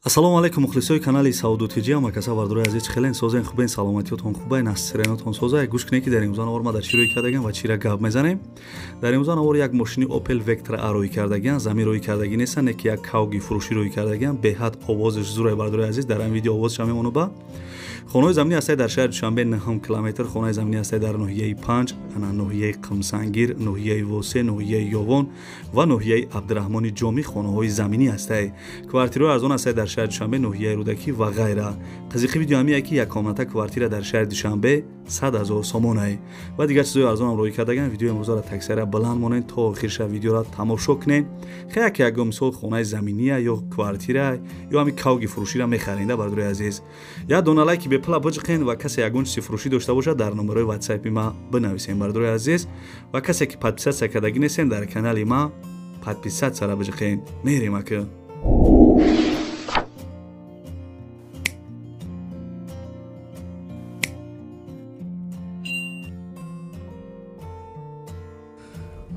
ассалому алайкум мухлисои канали Саудутиҷия макаса вардурои азиз хелен созен хубен саломатиётон хубай насренотон созай гӯш кине ки дар имрӯзан авор ма дар чӣ рӯй кардагиам ва чира гап мезанем. Дар имрӯзан авор як мошини Opel Vectra A рӯй кардагиам, замин рӯй кардагӣ неста, не ки як кавги фурӯшӣ рӯй кардагиам. Беҳад овозиш зурай вардурои азиз дар ин видео овозша мемону ба хонаҳои заминӣ ҳастаи дар шаҳри Душанбе 9 километр, хонаи заминӣ ҳастаи дар ноҳияи 5, ноҳияи Қимсангир, ноҳияи Восе, ноҳияи Ёвон ва ноҳияи Абдураҳмони Ҷомӣ хонаҳои заминӣ ҳастаи. Квартираҳои арзон ҳастаи дар шаҳри Душанбе, ноҳияи Рӯдакӣ ва ғайра. Қизиқи видео ҳамие ки як комната квартира дар шаҳри Душанбе 100,000 сомонае ва дигар чизои арзонам рӯй кардаган. Видеои имрӯзаро таксира биланд монед то охирша видеоро тамошо кунед. Хеле як ягон мисол хонаи заминие ё квартира ё ҳамин кавги фурӯширо мехаренда бардурои азиз. Я дона лайки бепла биҷиқен ва касе ягон чизи фурӯшӣ дошта бошад дар номерои WhatsApp ма бинависен бардурои азиз ва касе ки подписатсия кардагӣ нестен дар канали ма подписатсияро биҷиқен. Мерем ака.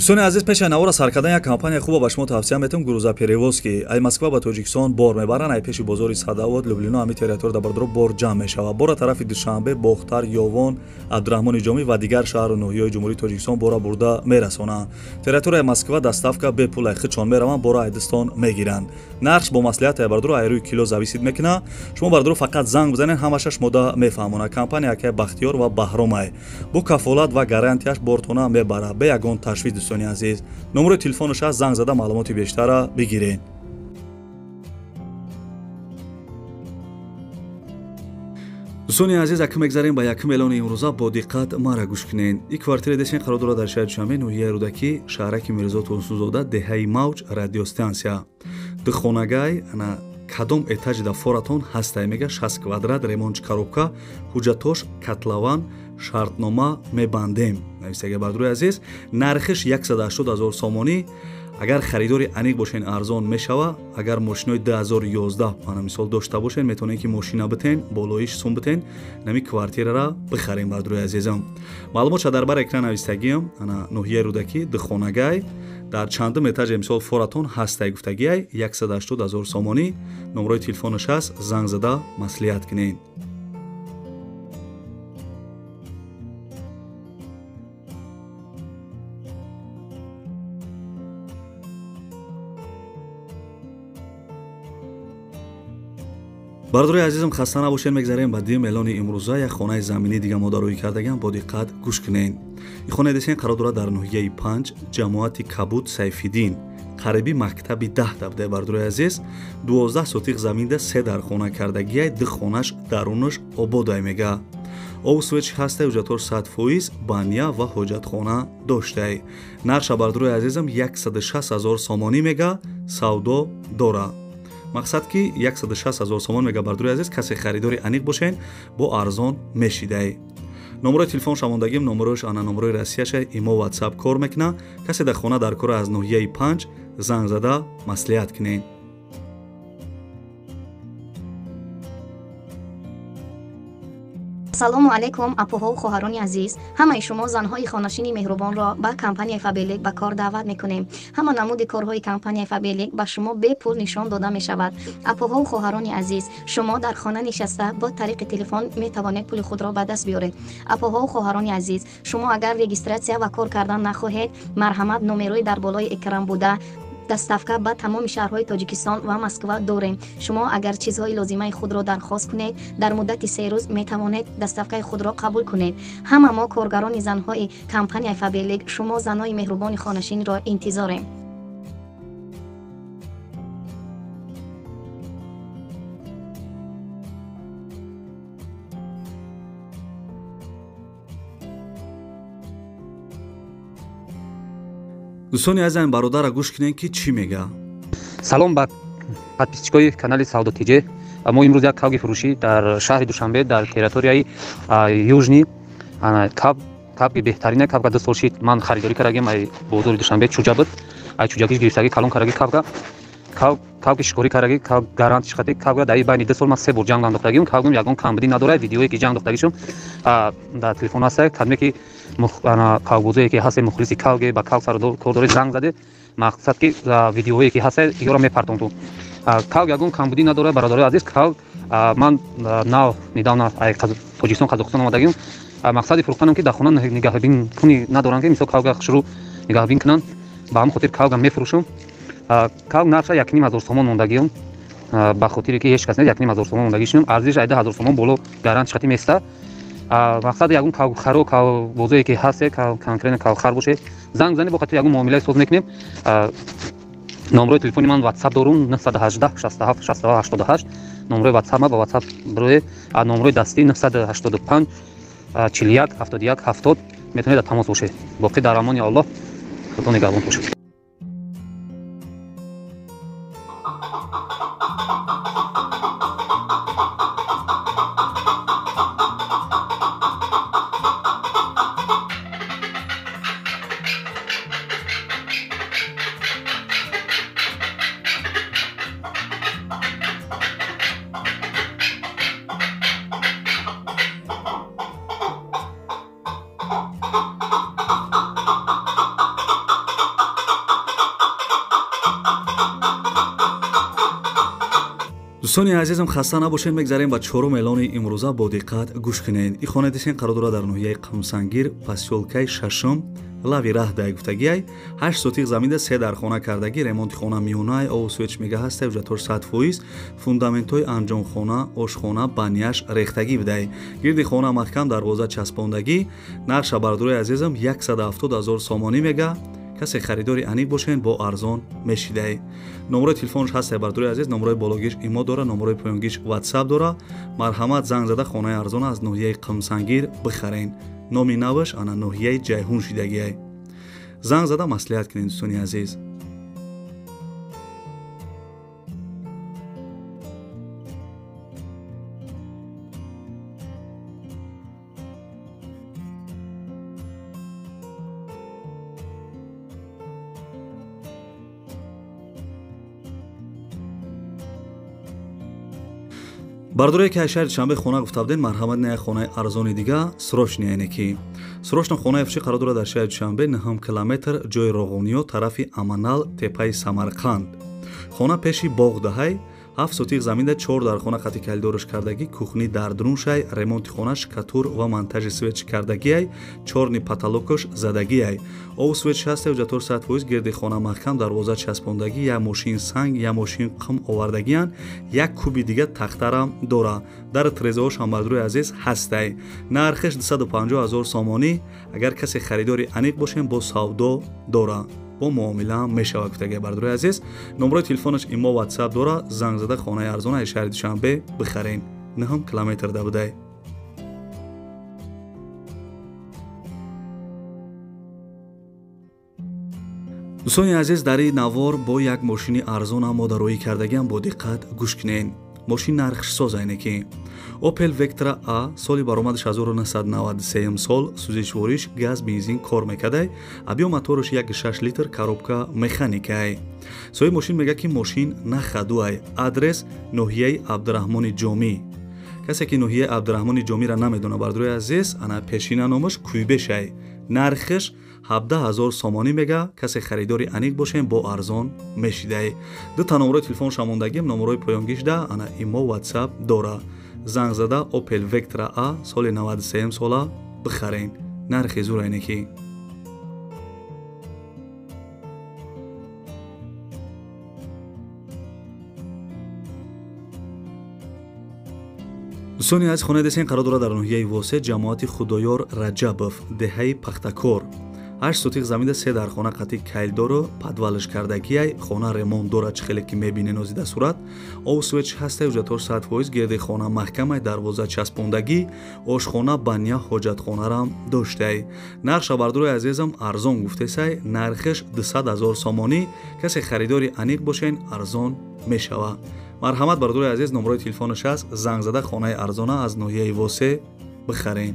дӯстони азиз, пеши навора сар кардан як компания хуба ба шумо тавсия метавам. Грузоперевозки ай Москва ба Тоҷикистон бор мебаранд, ай пеши бозори Садовод, Люблино ҳамин территория дар бардро бор ҷамъ мешавад. Бора тарафи Душанбе, Бохтар, Ёвон, Абдураҳмони Ҷомӣ ва дигар шаҳру ноҳияҳои Ҷумҳурии Тоҷикистон бора бурда мерасонанд. Территорияи Москва доставка бепул ай хичон мераванд, бора ай Дистон мегиранд. Нарх бо маслиҳат ай бардро ай рӯи кило зависид мекунад. Шумо бардро фақат занг бизанед, ҳамаша шумода мефаҳмонад. Компания якай Бахтиёр ва Баҳром ай. Бо кафолат ва гарантияш бортона мебарад бе ягон ташвиш. дӯстони азиз, номерои телефонаш аст, занг зада маълумоти бештара бигирен. дӯстони азиз, ака мегзарем ба якум эълони имрӯза. бо диққат мара гӯш кунед. ин квартира десен қарор дорад дар шаҳри Душанбе, ноҳияи Рӯдакӣ, шаҳраки Мирзо Турсунзода, деҳаи Мавҷ, радиостансия. Духонагай ана кадом этажи да форатон ҳастай мега 60 квадрат, ремонт коробка, ҳуҷҷатош котлован, шартнома мебандем. нависага бардурои азиз, нархиш 180,000 сомонӣ. агар харидори аниқ бошен арзон мешава. агар мошинои 2011 ана мисол дошта бошен, метавонед ки мошина битен, болоиш сум битен, нами квартирара бихарем бардурои азизам. маълумотша дар бар экран навистагиам. ана ноҳияи Рӯдакӣ, Духонагай, дар чандум этаже мисол форатон ҳастай гуфтагиай 180,000 сомонӣ. номерои телефонаш аст, занг зада маслиҳат кунед. бардурои азизам, хаста набошед. мегзарем ба дим эълони имрӯза. як хонаи заминӣ дига мо дароӣ кардагам. бо диққат гӯш кунед. ин хона десен қарор дорад дар ноҳияи 5, ҷамоати Кабуд Сайфиддин, қариби мактаби 10 dabda бардурои азиз. 12 сотиқ заминда 3 дар хона кардагиай, 2 хонаш дарунаш ободай мега. обу свеч ҳастай, ҳуҷҷатош 100%, баня ва ҳоҷатхона доштай. нарша бардурои азизам 160,000 сомонӣ мега. савдо дора. мақсад ки 160,000 сомон мега бардурои азиз. касе харидори аниқ бошен, бо арзон мешидай. номерои телефон шамондагим, номерош ана номерои расияша имо WhatsApp кор мекуна. касе дар хона дар кора аз ноҳияи 5 занг зада маслиҳат кунед. салому алайкум апоҳо хоҳарони азиз, ҳамаи шумо занҳои хонашини меҳрубонро ба компанияи Фабелик ба кор даъват мекунем. ҳама намуди корҳои компанияи Фабелик ба шумо бепул нишон дода мешавад. апоҳо хоҳарони азиз, шумо дар хона нишаста бо тариқи телефон метавонед пули худро ба даст биёред. апоҳо хоҳарони азиз, шумо агар регистратсия ва кор кардан нахоҳед, марҳамат, номерои дар болои экран буда доставка ба тамоми шаҳрҳои Тоҷикистон ва Москва дорем. шумо агар чизҳои лозимаи худро дархост кунед, дар муддати 3 рӯз метавонед доставкаи худро қабул кунед. ҳама мо коргарони занҳои компанияи Фабелик шумо занҳои меҳрубони хонашинро интизорем. дӯстони азизам, бародара гӯш кунед ки чӣ мега. салом ба подписчикои канали Саудутиҷия. мо имрӯз як кавги фурӯшӣ дар шаҳри Душанбе, дар территорияи южни кавги беҳтарина кавга 2 сол шид ман харидорӣ кардагим. ай бозори Душанбе чуҷа буд, ай чуҷагиш гирифтагӣ калон кардаги кавги шикорӣ кардаги гарант шихати кавга дар байни 2 сол ман 3 бор ҷанг андохтагим. кавгим ягон камбудӣ надорад. видеое ки ҷанг андохтагишум дар телефон ҳаст. кадме ки кавбозое ки ҳасте мухлиси кавге ба кав сар кор доред занг заде. мақсад ки видеое ки ҳаст ёро мепартонду. калг ягон камбудӣ надорад. Бародарои азиз, калг ман нав недавно тоҷикистон қазоқистон омадагим. мақсади фурӯхтанам ки дар хона нигаҳбинкуни надорам ки мисол калга шурӯъ нигаҳбин кунанд. ба ҳамин хотир калгам мефурӯшам. калг нарша 1500 сомон мондагиам. ба хотире ки ҳеҷ кас не 1500 сомон мондагишам. арзиш 12000 сомон боло гарант шати места. мақсади ягон калгхаро калбозое ки ҳасте конкретно калгхар боше занг бизанед, бо хатири ягон муомилае соз мекунем. номрои телефони ман WhatsApp дорум 918 67 62 88. номрои WhatsApp ма ба WhatsApp бироед. номрои дастӣ 985 41 71 70 метавонед дар тамос бошед. боқӣ дар амони Аллоҳ. худо нигаҳбон бошед. дӯстони азизам, хаста набошед. мегзарем ба чорум эълони имрӯза. бо диққат гӯш кунед. ин хона дисен қарор дорад дар ноҳияи қамсангир, посёлкаи шашум, лави раҳдай гуфтагиай 8 сотиқ заминда 3 дар хона кардагӣ, ремонти хона миёнаи ову суеч мега ҳастай ҳуҷҷатҳош 100%, фундаментҳои анҷомхона, ошхона, баняш рехтагӣ бидай, гирди хона маҳкам дарвоза часпондагӣ. нақша бардорои азизам 170 000 сомонӣ мега. касе харидори аниқ бошен бо арзон мешидай. номрои телефонаш ҳастай бардорои азиз. номрои бологиш имо дора, номрои поёнгиш WhatsApp дора. марҳамат, занг зада хонаи арзона аз ноҳияи қамсангир бихарен. номи наваш ана ноҳияи ҷайҳун шидагиай. занг зада маслиҳат кунед дӯстони азиз. бардорое ки ҳай шаҳри душанбе хона гуфта будем, марҳамат не хонаи арзони дига срочни айнеки. срочна хонаи фурӯшӣ қарор дорад дар шаҳри душанбе 9 километр ҷои Роғониё тарафи Аманал теппаи Самарқанд. хона пеши боғ даҳай 7 сотиқ заминда 4 дар хона хати калидораш кардагӣ, кухни дардруншай, ремонти хона шкатур ва монтажи свеч кардагиай, чорни паталокош задагиай, ову свеч ҳастай ҳуҷҷатҳош 100%, гирди хона маҳкам, дарвоза часпондагӣ, як мошин санг, як мошин қум овардагиян, як куби дига тахтарам дора. дар трезаҳошам бардорои азиз ҳастай. нархиш 250 000 сомонӣ. агар касе харидори аниқ бошем бо савдо дора. бо муомила мешавад гуфтагиай бардорои азиз. номрои телефонаш имо WhatsApp дора. занг зада хонаи арзона ай шаҳри душанбе бихарен. 9 километр да будай. дӯстони азиз, дар ин навор бо як мошини арзон амо дароӣ кардагиам. бо диққат гӯш кунед. мошин нархшисоз айнеки. Opel Vectra A соли баромадаш 1993 сол, сӯзишвориш газ бензин кор мекардай, абиё мотораш 1.6 литр, коробка механикай. соҳиби мошин мега ки мошин нахадуай. адрес ноҳияи Абдураҳмони Ҷомӣ. касе ки ноҳияи Абдураҳмони Ҷомиро намедона бардорои азиз, ана пешина номаш Кӯйбешай. нархиш 17 000 сомонӣ мега. касе харидори аниқ бошем бо арзон мешидай. дута номрои телефоншам мондагим, номрои поёнгиш да ана имо WhatsApp дора. занг зада Opel Vectra A соли 93 сола бихарен. нархи зур айнеки. дӯстони аз хона десен қарор дорад дар ноҳияи Восе, ҷамоати Худоёр Раҷабов, деҳаи Пахтакор. 8 сотиқ заминда 3 дар хона қати кайлдору падвалаш кардагиай, хона ремонт дорад, чихеле ки мебинен нозида сурат, ову свеч ҳастай ҳуҷҷатҳош 100%, гирди хона маҳкамай, дарвоза часпондагӣ, ошхона, баня, ҳоҷатхонарам доштай. нарша бардорои азизам арзон гуфтесай, нархиш 200 000 сомонӣ. касе харидори аниқ бошен арзон мешава. марҳамат бардорои азиз, номрои телефонаш аст, занг зада хонаи арзона аз ноҳияи Восе бихарен.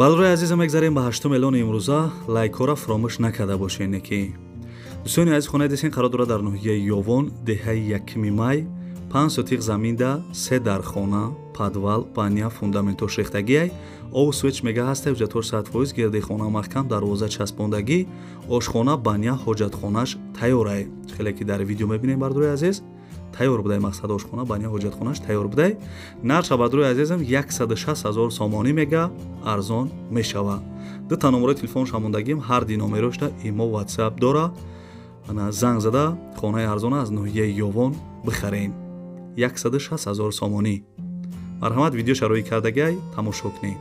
балрои азизам мегзарем ба 8 эълони имрӯза лайкҳоро фаромӯш накарда бошед неки дӯстони азиз хонаи дестин қарор дорад дар ноҳияи ёвон деҳаи 1 май 5 сотиқ заминда 3 дар хона подвал баня фундаментош рехтагиай ов свеч мега ҳастай ҳуҷҷатош 100% гирди хона маҳкам дарвоза часпондагӣ ошхона баня ҳоҷатхонаш тайёрай хеле ки дар видео мебинем бардорои азиз тайёр будай мақсад ошхона баня ҳоҷатхонаш тайёр будай нарша бардорои азизам 160 000 сомонӣ мега арзон мешава дута номерои телефон шамондагим ҳар ди номерошда имо ватсап дора ана занг зада хонаи арзона аз ноҳияи ёвон бихарен 160 000 сомонӣ марҳамат видео шарои кардагай тамошо кунед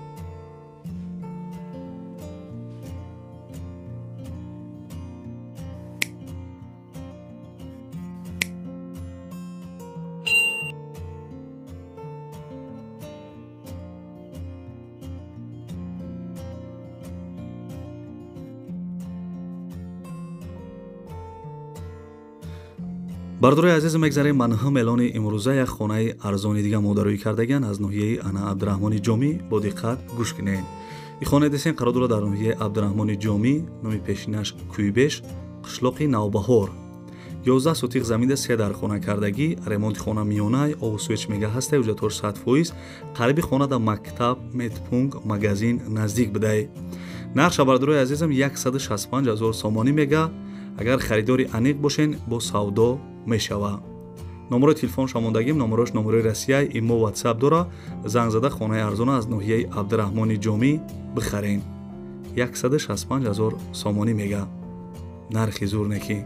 бардорои азиз мегзарем ба 9 эълони имрӯза як хонаи арзони дига модароӣ кардагиан аз ноҳияи ана абдураҳмони ҷомӣ бо диққат гӯш кунед ин хона дестен қарор дорад дар ноҳияи абдураҳмони ҷомӣ номи пешинаш кӯйбеш қишлоқи навбаҳор 11 сотиқ заминда 3 дар хона кардагӣ ремонти хона миёнай ову свеч мега ҳастай ҳуҷҷатош 100% қариби хона да мактаб медпункт магазин наздик будай нарша бардорои азизам 165 000 сомонӣ мега агар харидори аниқ бошен бо савдо мешава номерои телефон шамондагим номерош номерои расияй имо ватсап дора занг зада хонаи арзона аз ноҳияи абдураҳмони ҷомӣ бихарен 165 000 сомонӣ мега нархи зур неки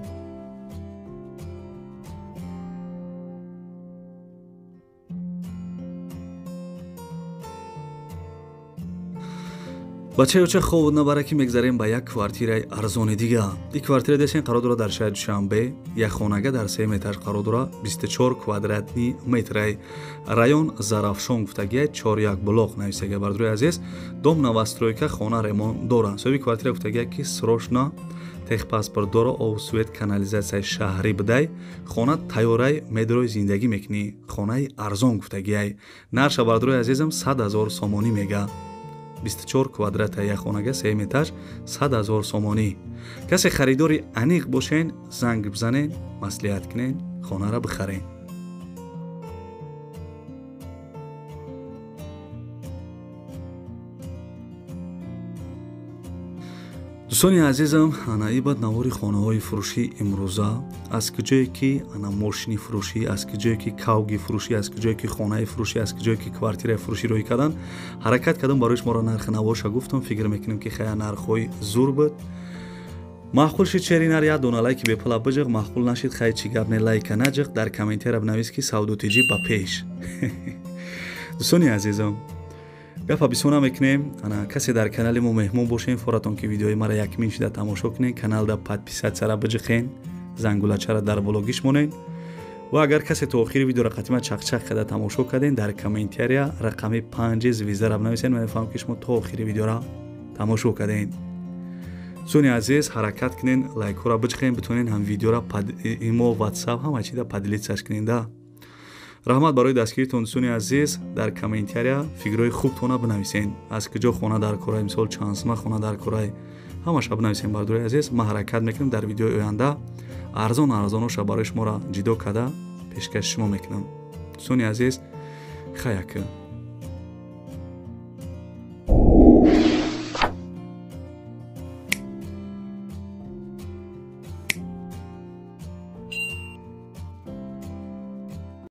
ба чаюча ховуд набараки мегзарем ба як квартираи арзони дига ин квартира дестен қарор дорад дар шаҳри душанбе як хонага дар 3 этаж қарор дора 24 квадратни метрай район зарафшон гуфтагиай 4 блок нависага бардорои азиз дом новостройка хона ремонт дора соҳиби квартира гуфтагиай ки срочно техпаспорт дора ов свет канализатсияи шаҳрӣ будай хона тайёрай медрои зиндагӣ мекунӣ хонаи арзон гуфтагиай нарша бардорои азизам 100 000 сомонӣ мега 24 квадрата як хонага 3 этаж 100 000 сомонӣ касе харидори аниқ бошен занг бизанен маслиҳат кунен хонаро бихарен дӯстони азизам ана ибад навори хонаҳои фурӯшӣ имрӯза аз куҷое ки ана мошини фурӯшӣ аз куҷое ки кавги фурӯшӣ аз куҷое ки хонаи фурӯшӣ аз куҷое ки квартираи фурӯшӣ роҳӣ кардан ҳаракат кардам барои шуморо нархи навоша гуфтам фикр мекунем ки хая нархҳои зур буд маъқул шид шери нар як дона лайки бепала биҷиқ маъқул нашид хай чӣ гап не лайка наҷиқ дар комментария бинавис ки савдотиҷӣ ба пеш дӯстони азизам гапа бисёна мекунем ана касе дар канали мо меҳмон бошем форатон ки видеои мара якмин шида тамошо кунен каналда подписатсияра биҷиқен зангулачара дар боло гиш монен ва агар касе то охири видеоро қатима чақчақ када тамошо карден дар комментария рақами 5 звездаро бинависен мефаҳмам ки шумо то охири видеоро тамошо карден дӯстони азиз ҳаракат кунен лайкҳоро биҷиқен битонен ҳам видеоро имо ватсап ҳама чида падилитсаш кунен да раҳмат барои дастгиритон дӯстони азиз дар комментария фикрҳои хубтона бинависен аз куҷо хона дар корай мисол чандсма хона дар корай ҳамаша бинависен бардорои азиз ман ҳаракат мекунам дар видеои оянда арзоноша барои шуморо ҷидо карда пешкаши шумо мекунам дӯстони азиз хаяка